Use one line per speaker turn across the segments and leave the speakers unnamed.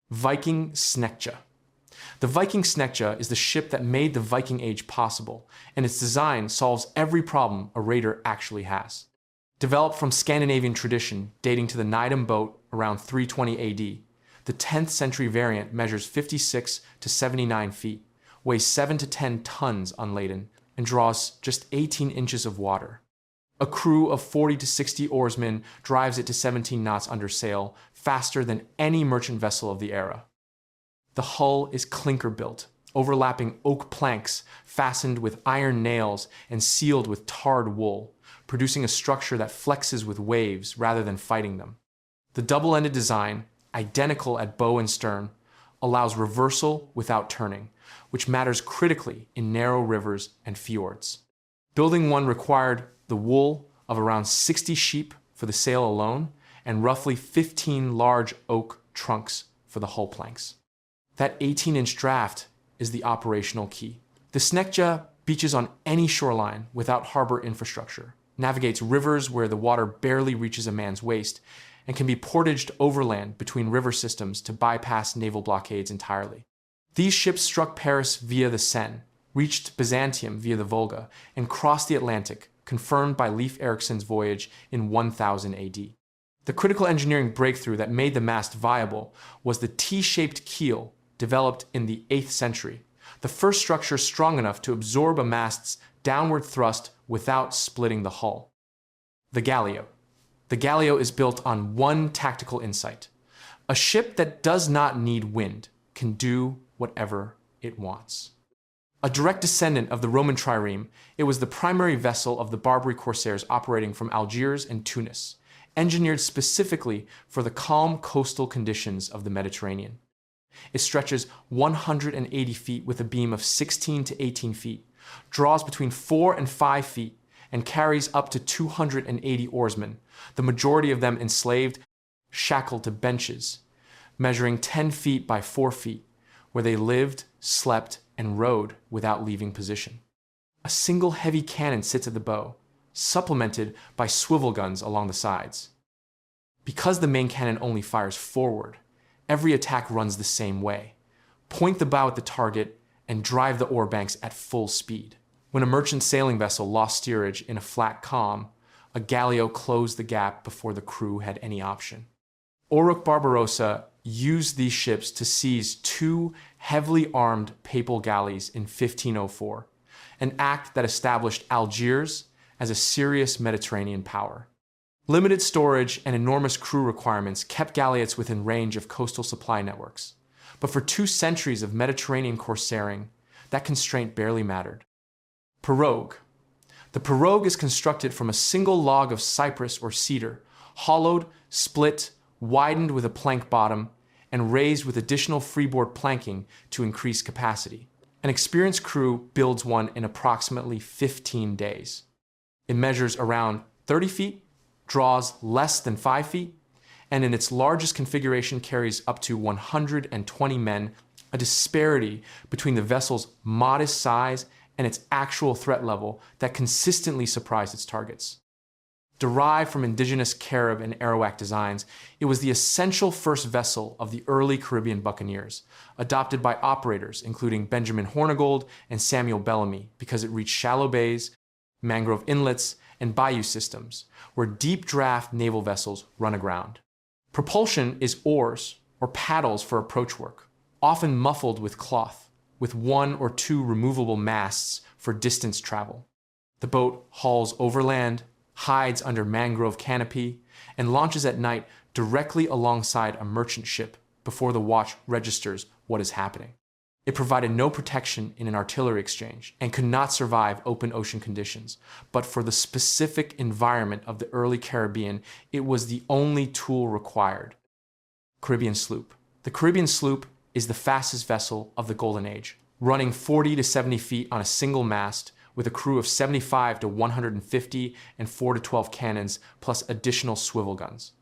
Viking Snekja. The Viking Snekja is the ship that made the Viking Age possible, and its design solves every problem a raider actually has. Developed from Scandinavian tradition dating to the Nidum boat around 320 AD, the 10th century variant measures 56 to 79 feet, weighs 7 to 10 tons unladen, and draws just 18 inches of water. A crew of 40 to 60 oarsmen drives it to 17 knots under sail, faster than any merchant vessel of the era. The hull is clinker-built, overlapping oak planks fastened with iron nails and sealed with tarred wool, producing a structure that flexes with waves rather than fighting them. The double-ended design, identical at bow and stern, allows reversal without turning, which matters critically in narrow rivers and fjords. Building one required the wool of around 60 sheep for the sail alone and roughly 15 large oak trunks for the hull planks. That 18-inch draft is the operational key. The Snekja beaches on any shoreline without harbor infrastructure, navigates rivers where the water barely reaches a man's waist, and can be portaged overland between river systems to bypass naval blockades entirely. These ships struck Paris via the Seine, reached Byzantium via the Volga, and crossed the Atlantic, confirmed by Leif Erikson's voyage in 1000 AD. The critical engineering breakthrough that made the mast viable was the T-shaped keel developed in the 8th century, the first structure strong enough to absorb a mast's downward thrust without splitting the hull. The Gallio. The Gallio is built on one tactical insight. A ship that does not need wind can do whatever it wants. A direct descendant of the Roman trireme, it was the primary vessel of the Barbary corsairs operating from Algiers and Tunis, engineered specifically for the calm coastal conditions of the Mediterranean. It stretches 180 feet with a beam of 16 to 18 feet, draws between 4 and 5 feet, and carries up to 280 oarsmen, the majority of them enslaved, shackled to benches, measuring 10 feet by 4 feet, where they lived, slept, and rowed without leaving position. A single heavy cannon sits at the bow, supplemented by swivel guns along the sides. Because the main cannon only fires forward, every attack runs the same way. Point the bow at the target and drive the oar banks at full speed. When a merchant sailing vessel lost steerage in a flat calm, a gallio closed the gap before the crew had any option. Oruch Barbarossa used these ships to seize 2 heavily armed papal galleys in 1504, an act that established Algiers as a serious Mediterranean power. Limited storage and enormous crew requirements kept galleots within range of coastal supply networks. But for 2 centuries of Mediterranean corsairing, that constraint barely mattered. Pirogue. The pirogue is constructed from a single log of cypress or cedar, hollowed, split, widened with a plank bottom, and raised with additional freeboard planking to increase capacity. An experienced crew builds one in approximately 15 days. It measures around 30 feet, draws less than 5 feet, and in its largest configuration carries up to 120 men, a disparity between the vessel's modest size and its actual threat level that consistently surprised its targets. Derived from indigenous Carib and Arawak designs, it was the essential first vessel of the early Caribbean buccaneers, adopted by operators including Benjamin Hornigold and Samuel Bellamy because it reached shallow bays, mangrove inlets, and bayou systems, where deep draft naval vessels run aground. Propulsion is oars or paddles for approach work, often muffled with cloth, with 1 or 2 removable masts for distance travel. The boat hauls overland, hides under mangrove canopy, and launches at night directly alongside a merchant ship before the watch registers what is happening. It provided no protection in an artillery exchange and could not survive open ocean conditions, but for the specific environment of the early Caribbean, it was the only tool required. Caribbean sloop. The Caribbean sloop is the fastest vessel of the Golden Age, running 40 to 70 feet on a single mast with a crew of 75 to 150 and 4 to 12 cannons plus additional swivel guns.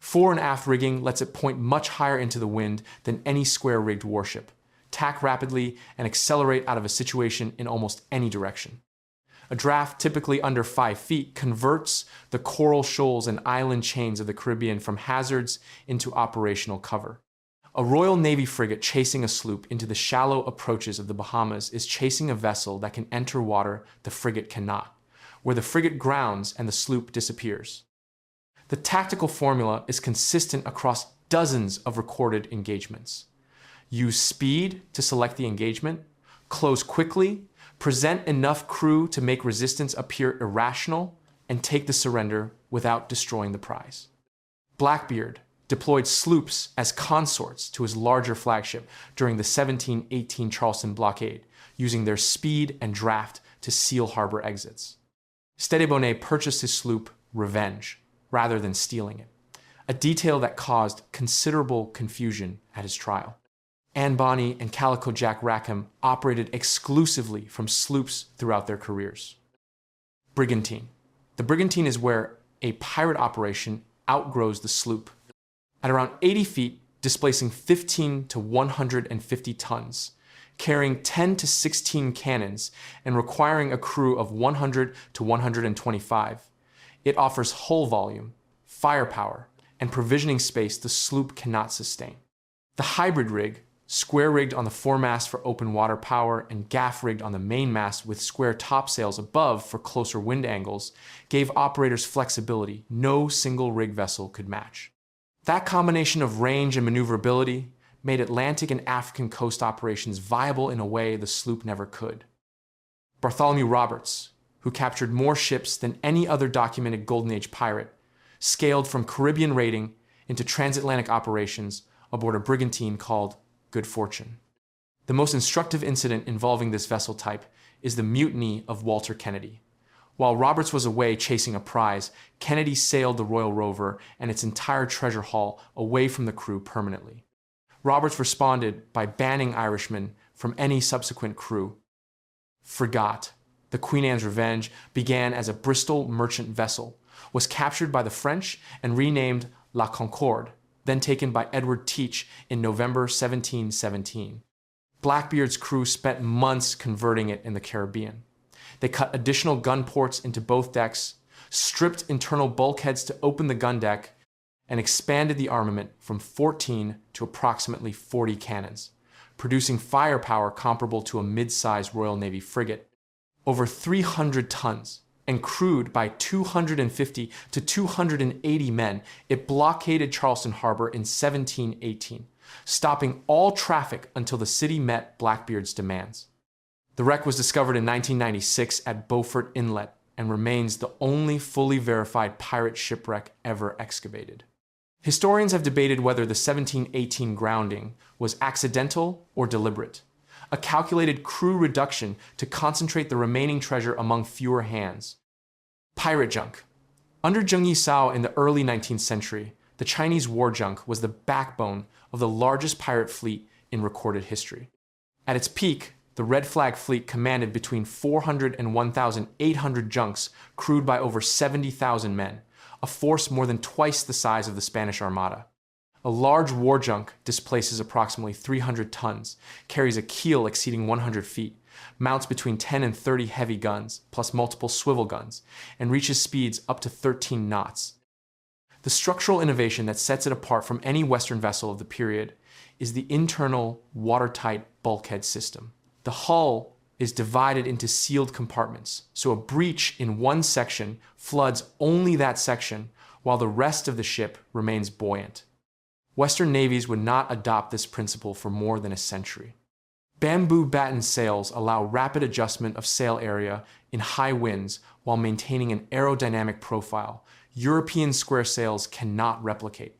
Fore and aft rigging lets it point much higher into the wind than any square-rigged warship, tack rapidly, and accelerate out of a situation in almost any direction. A draft typically under 5 feet converts the coral shoals and island chains of the Caribbean from hazards into operational cover. A Royal Navy frigate chasing a sloop into the shallow approaches of the Bahamas is chasing a vessel that can enter water the frigate cannot, where the frigate grounds and the sloop disappears. The tactical formula is consistent across dozens of recorded engagements. Use speed to select the engagement, close quickly, present enough crew to make resistance appear irrational, and take the surrender without destroying the prize. Blackbeard deployed sloops as consorts to his larger flagship during the 1718 Charleston blockade, using their speed and draft to seal harbor exits. Stedibonnet purchased his sloop Revenge rather than stealing it, a detail that caused considerable confusion at his trial. Anne Bonny and Calico Jack Rackham operated exclusively from sloops throughout their careers. Brigantine. The brigantine is where a pirate operation outgrows the sloop. At around 80 feet, displacing 15 to 150 tons, carrying 10 to 16 cannons, and requiring a crew of 100 to 125, it offers hull volume, firepower, and provisioning space the sloop cannot sustain. The hybrid rig, square-rigged on the foremast for open water power and gaff-rigged on the mainmast with square topsails above for closer wind angles, gave operators flexibility no single rig vessel could match. That combination of range and maneuverability made Atlantic and African coast operations viable in a way the sloop never could. Bartholomew Roberts, who captured more ships than any other documented Golden Age pirate, scaled from Caribbean raiding into transatlantic operations aboard a brigantine called Good Fortune. The most instructive incident involving this vessel type is the mutiny of Walter Kennedy. While Roberts was away chasing a prize, Kennedy sailed the Royal Rover and its entire treasure haul away from the crew permanently. Roberts responded by banning Irishmen from any subsequent crew. Frigate, the Queen Anne's Revenge, began as a Bristol merchant vessel, was captured by the French and renamed La Concorde, then taken by Edward Teach in November 1717. Blackbeard's crew spent months converting it in the Caribbean. They cut additional gun ports into both decks, stripped internal bulkheads to open the gun deck, and expanded the armament from 14 to approximately 40 cannons, producing firepower comparable to a mid-sized Royal Navy frigate. Over 300 tons, and crewed by 250 to 280 men, it blockaded Charleston Harbor in 1718, stopping all traffic until the city met Blackbeard's demands. The wreck was discovered in 1996 at Beaufort Inlet and remains the only fully verified pirate shipwreck ever excavated. Historians have debated whether the 1718 grounding was accidental or deliberate, a calculated crew reduction to concentrate the remaining treasure among fewer hands. Pirate junk. Under Zheng Yisao in the early 19th century, the Chinese war junk was the backbone of the largest pirate fleet in recorded history. At its peak, the Red Flag Fleet commanded between 400 and 1,800 junks crewed by over 70,000 men, a force more than twice the size of the Spanish Armada. A large war junk displaces approximately 300 tons, carries a keel exceeding 100 feet, mounts between 10 and 30 heavy guns, plus multiple swivel guns, and reaches speeds up to 13 knots. The structural innovation that sets it apart from any Western vessel of the period is the internal, watertight bulkhead system. The hull is divided into sealed compartments, so a breach in one section floods only that section, while the rest of the ship remains buoyant. Western navies would not adopt this principle for more than a century. Bamboo batten sails allow rapid adjustment of sail area in high winds while maintaining an aerodynamic profile European square sails cannot replicate.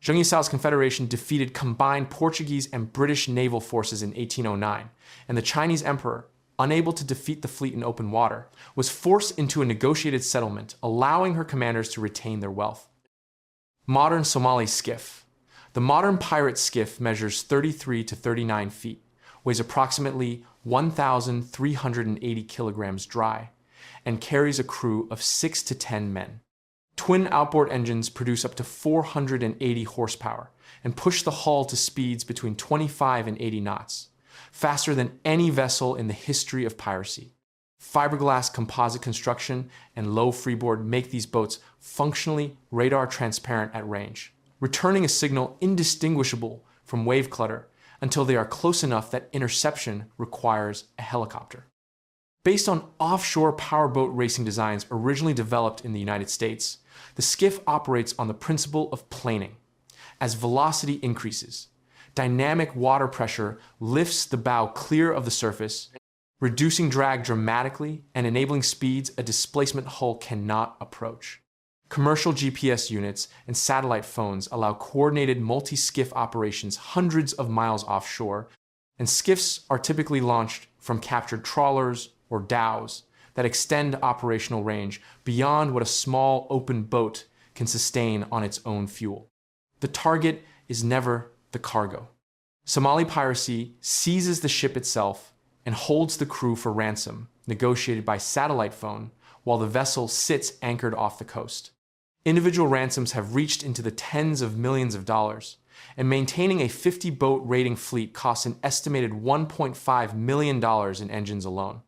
Zheng Yisao's confederation defeated combined Portuguese and British naval forces in 1809, and the Chinese emperor, unable to defeat the fleet in open water, was forced into a negotiated settlement, allowing her commanders to retain their wealth. Modern Somali skiff. The modern pirate skiff measures 33 to 39 feet, weighs approximately 1,380 kilograms dry, and carries a crew of 6 to 10 men. Twin outboard engines produce up to 480 horsepower and push the hull to speeds between 25 and 80 knots, faster than any vessel in the history of piracy. Fiberglass composite construction and low freeboard make these boats functionally radar transparent at range, returning a signal indistinguishable from wave clutter until they are close enough that interception requires a helicopter. Based on offshore powerboat racing designs originally developed in the United States, the skiff operates on the principle of planing. As velocity increases, dynamic water pressure lifts the bow clear of the surface, reducing drag dramatically and enabling speeds a displacement hull cannot approach. Commercial GPS units and satellite phones allow coordinated multi-skiff operations hundreds of miles offshore, and skiffs are typically launched from captured trawlers or dhows that extend operational range beyond what a small open boat can sustain on its own fuel. The target is never the cargo. Somali piracy seizes the ship itself and holds the crew for ransom, negotiated by satellite phone, while the vessel sits anchored off the coast. Individual ransoms have reached into the tens of millions of dollars, and maintaining a 50-boat raiding fleet costs an estimated $1.5 million in engines alone.